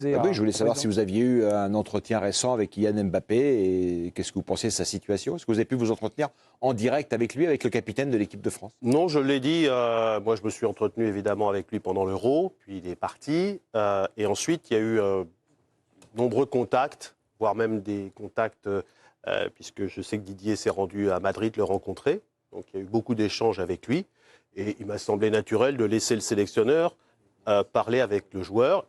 Oui, je voulais savoir si vous aviez eu un entretien récent avec Kylian Mbappé et qu'est-ce que vous pensez de sa situation. Est-ce que vous avez pu vous entretenir en direct avec lui, avec le capitaine de l'équipe de France? Non, je l'ai dit, moi je me suis entretenu évidemment avec lui pendant l'Euro, puis il est parti. Et ensuite, il y a eu nombreux contacts, voire même des contacts, puisque je sais que Didier s'est rendu à Madrid le rencontrer. Donc il y a eu beaucoup d'échanges avec lui. Et il m'a semblé naturel de laisser le sélectionneur parler avec le joueur,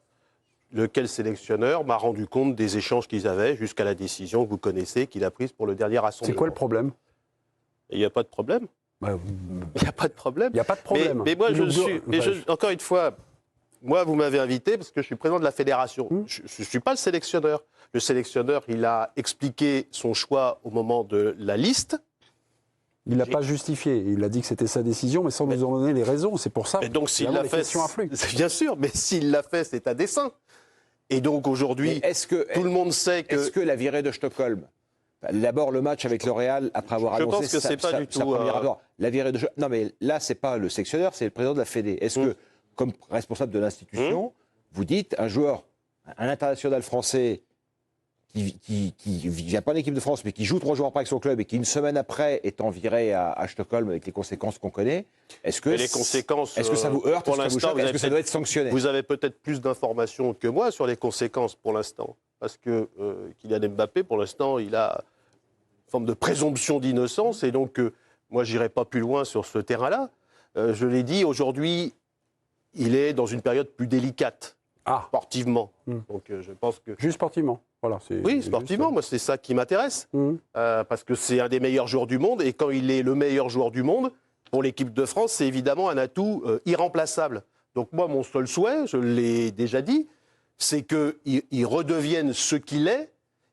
lequel sélectionneur m'a rendu compte des échanges qu'ils avaient jusqu'à la décision que vous connaissez, qu'il a prise pour le dernier rassemblement. C'est quoi le problème? Il n'y a pas de problème. Bah, Il n'y a pas de problème. Il n'y a pas de problème. Mais moi, encore une fois, moi, vous m'avez invité parce que je suis président de la fédération. Je ne suis pas le sélectionneur. Le sélectionneur, il a expliqué son choix au moment de la liste. Il n'a pas justifié. Il a dit que c'était sa décision, mais sans nous en donner les raisons. C'est pour ça. Et donc, s'il l'a fait, bien sûr, mais s'il l'a fait, c'est à dessein. Et donc, aujourd'hui, tout le monde sait que... Est-ce que la virée de Stockholm, d'abord le match avec le Real, après avoir annoncé... Je pense que c'est pas du tout... La virée de... Non, mais là, c'est pas le sélectionneur, c'est le président de la Fédé. Est-ce que, comme responsable de l'institution, vous dites, un joueur, un international français qui vient pas de l'équipe de France, mais qui joue 3 jours après avec son club et qui, une semaine après, est viré à Stockholm avec les conséquences qu'on connaît, est-ce que ça vous heurte? Pour l'instant, est-ce que ça doit être sanctionné? Vous avez peut-être plus d'informations que moi sur les conséquences pour l'instant. Parce que Kylian Mbappé, pour l'instant, il a une forme de présomption d'innocence. Et donc, moi, je n'irai pas plus loin sur ce terrain-là. Je l'ai dit, aujourd'hui, il est dans une période plus délicate, sportivement. Donc, je pense que... Juste sportivement. Voilà, oui, sportivement, moi c'est ça qui m'intéresse, parce que c'est un des meilleurs joueurs du monde, et quand il est le meilleur joueur du monde, pour l'équipe de France, c'est évidemment un atout irremplaçable. Donc moi, mon seul souhait, je l'ai déjà dit, c'est qu'il redevienne ce qu'il est,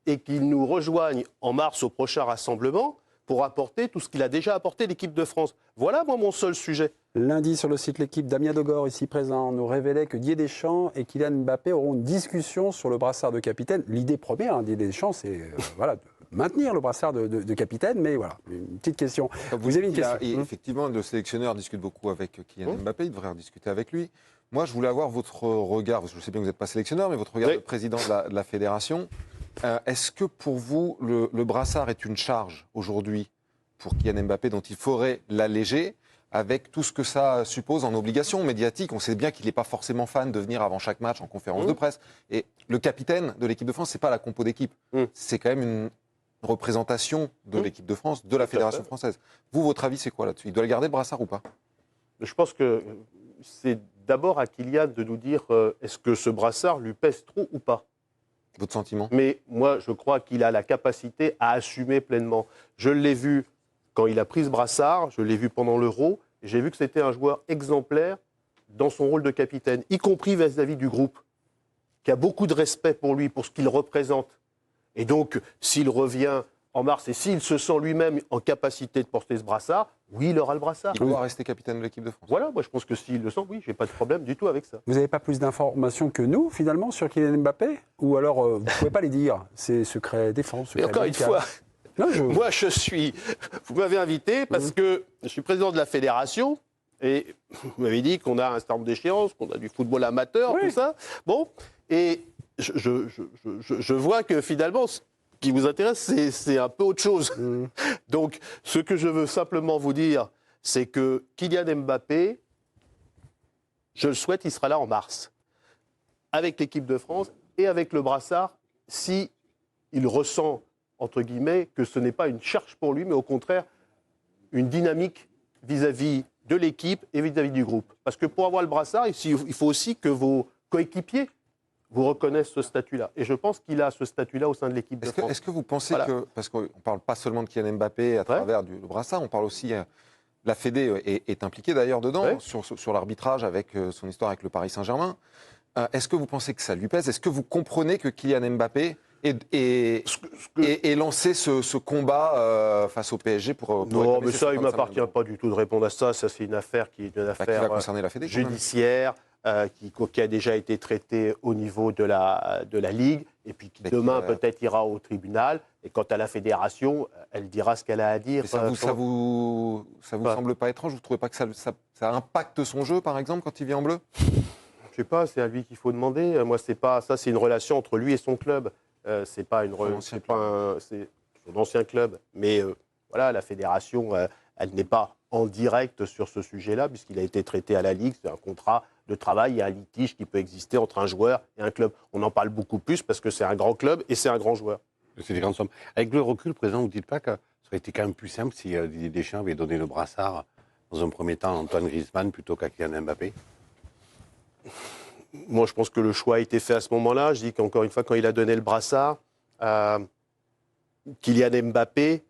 et qu'il nous rejoigne en mars au prochain rassemblement, pour apporter tout ce qu'il a déjà apporté l'équipe de France. Voilà, moi, mon seul sujet. Lundi, sur le site L'Équipe, Damien Degore, ici présent, nous révélait que Didier Deschamps et Kylian Mbappé auront une discussion sur le brassard de capitaine. L'idée première, Didier Deschamps, c'est de maintenir le brassard de capitaine, mais voilà, une petite question. Vous avez une question? Effectivement, le sélectionneur discute beaucoup avec Kylian Mbappé, il devrait en discuter avec lui. Moi, je voulais avoir votre regard, parce que je sais bien que vous n'êtes pas sélectionneur, mais votre regard de président de la fédération. Est-ce que pour vous, le brassard est une charge aujourd'hui pour Kylian Mbappé dont il faudrait l'alléger avec tout ce que ça suppose en obligation médiatique? On sait bien qu'il n'est pas forcément fan de venir avant chaque match en conférence de presse. Et le capitaine de l'équipe de France, ce n'est pas la compo d'équipe. C'est quand même une représentation de l'équipe de France, de la Fédération française. Vous, votre avis, c'est quoi là-dessus? Il doit le garder, le brassard, ou pas? Je pense que c'est d'abord à Kylian de nous dire est-ce que ce brassard lui pèse trop ou pas? Votre sentiment? Mais moi, je crois qu'il a la capacité à assumer pleinement. Je l'ai vu quand il a pris ce brassard, je l'ai vu pendant l'Euro, j'ai vu que c'était un joueur exemplaire dans son rôle de capitaine, y compris vis-à-vis du groupe, qui a beaucoup de respect pour lui, pour ce qu'il représente. Et donc, s'il revient en mars et s'il se sent lui-même en capacité de porter ce brassard, oui, il aura le brassard. Il doit rester capitaine de l'équipe de France. Voilà, moi je pense que s'il le sent, oui, j'ai pas de problème du tout avec ça. Vous n'avez pas plus d'informations que nous, finalement, sur Kylian Mbappé? Ou alors, vous ne pouvez pas les dire? C'est secret défense, secret encore médical. Une fois, moi je suis... Vous m'avez invité parce que je suis président de la fédération et vous m'avez dit qu'on a un certain nombre d'échéances, qu'on a du football amateur, tout ça. Bon, et je vois que finalement... Ce qui vous intéresse, c'est un peu autre chose. Donc, ce que je veux simplement vous dire, c'est que Kylian Mbappé, je le souhaite, il sera là en mars, avec l'équipe de France et avec le brassard, si il ressent, entre guillemets, que ce n'est pas une charge pour lui, mais au contraire, une dynamique vis-à-vis de l'équipe et vis-à-vis du groupe. Parce que pour avoir le brassard, il faut aussi que vos coéquipiers vous reconnaissent ce statut-là. Et je pense qu'il a ce statut-là au sein de l'équipe de France. Est-ce que vous pensez que, parce qu'on ne parle pas seulement de Kylian Mbappé à travers le brassard, on parle aussi, la Fédé est impliquée d'ailleurs dedans, sur l'arbitrage avec son histoire avec le Paris Saint-Germain. Est-ce que vous pensez que ça lui pèse? Est-ce que vous comprenez que Kylian Mbappé ait lancé ce combat face au PSG pour non, mais ça, il ne m'appartient pas du tout de répondre à ça. Ça, c'est une affaire qui va concerner la Fédé, judiciaire. Qui a déjà été traité au niveau de la Ligue, et puis qui demain peut-être ira au tribunal. Et quant à la fédération, elle dira ce qu'elle a à dire. Mais ça vous semble pas étrange? Vous ne trouvez pas que ça impacte son jeu, par exemple, quand il vient en bleu? sais pas, c'est à lui qu'il faut demander. Moi, c'est pas ça, c'est une relation entre lui et son club. C'est pas c'est son ancien club. Mais voilà, la fédération, elle n'est pas en direct sur ce sujet-là, puisqu'il a été traité à la Ligue. C'est un contrat de travail et un litige qui peut exister entre un joueur et un club. On en parle beaucoup plus parce que c'est un grand club et c'est un grand joueur. C'est des grandes sommes. Avec le recul, Président, vous ne dites pas que ça aurait été quand même plus simple si Didier Deschamps avait donné le brassard dans un premier temps à Antoine Griezmann plutôt qu'à Kylian Mbappé? Moi, je pense que le choix a été fait à ce moment-là. Je dis qu'encore une fois, quand il a donné le brassard, Kylian Mbappé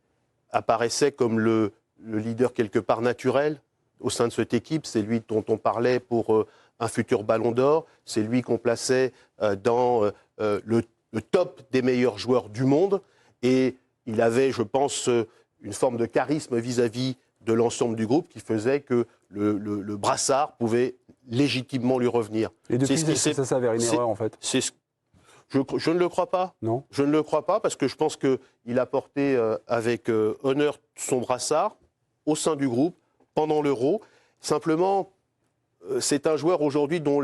apparaissait comme le leader quelque part naturel au sein de cette équipe. C'est lui dont on parlait pour un futur ballon d'or. C'est lui qu'on plaçait dans le top des meilleurs joueurs du monde. Et il avait, je pense, une forme de charisme vis-à-vis de l'ensemble du groupe qui faisait que le brassard pouvait légitimement lui revenir. Et depuis, ça s'avère une erreur, en fait. Je ne le crois pas. Non. Je ne le crois pas parce que je pense qu'il a porté avec honneur son brassard au sein du groupe pendant l'Euro. Simplement, c'est un joueur aujourd'hui dont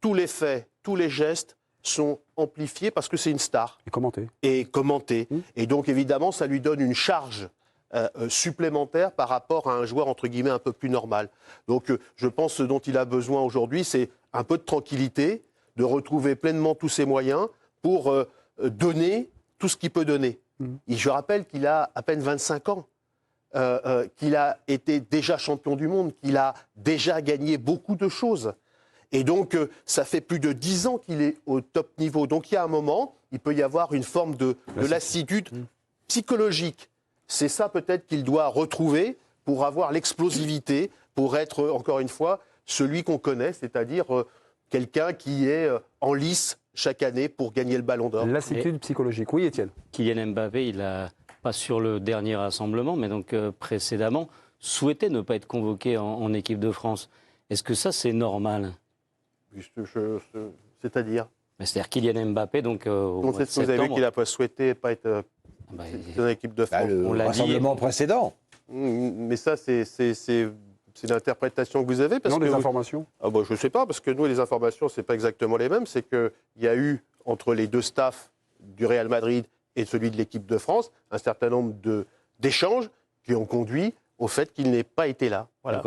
tous les faits, tous les gestes sont amplifiés parce que c'est une star. Et commenté. Et donc, évidemment, ça lui donne une charge supplémentaire par rapport à un joueur, entre guillemets, un peu plus normal. Donc, je pense que ce dont il a besoin aujourd'hui, c'est un peu de tranquillité, de retrouver pleinement tous ses moyens pour donner tout ce qu'il peut donner. Et je rappelle qu'il a à peine 25 ans, qu'il a été déjà champion du monde, qu'il a déjà gagné beaucoup de choses. Et donc, ça fait plus de 10 ans qu'il est au top niveau. Donc, il y a un moment, il peut y avoir une forme de lassitude psychologique. C'est ça peut-être qu'il doit retrouver pour avoir l'explosivité, pour être, encore une fois, celui qu'on connaît, c'est-à-dire quelqu'un qui est en lice chaque année pour gagner le ballon d'or. Lassitude psychologique. Oui, Étienne. Kylian Mbappé, il a, pas sur le dernier rassemblement, mais donc précédemment, souhaitait ne pas être convoqué en équipe de France. Est-ce que ça, c'est normal? C'est-à-dire C'est-à-dire Kylian Mbappé, donc au mois de septembre... Vous avez vu qu'il n'a pas souhaité pas être dans l'équipe de France. Le rassemblement précédent. Mais ça, c'est l'interprétation que vous avez. Parce des informations je ne sais pas, parce que nous, les informations, ce n'est pas exactement les mêmes. C'est qu'il y a eu, entre les deux staffs du Real Madrid et celui de l'équipe de France, un certain nombre d'échanges qui ont conduit au fait qu'il n'ait pas été là. Voilà.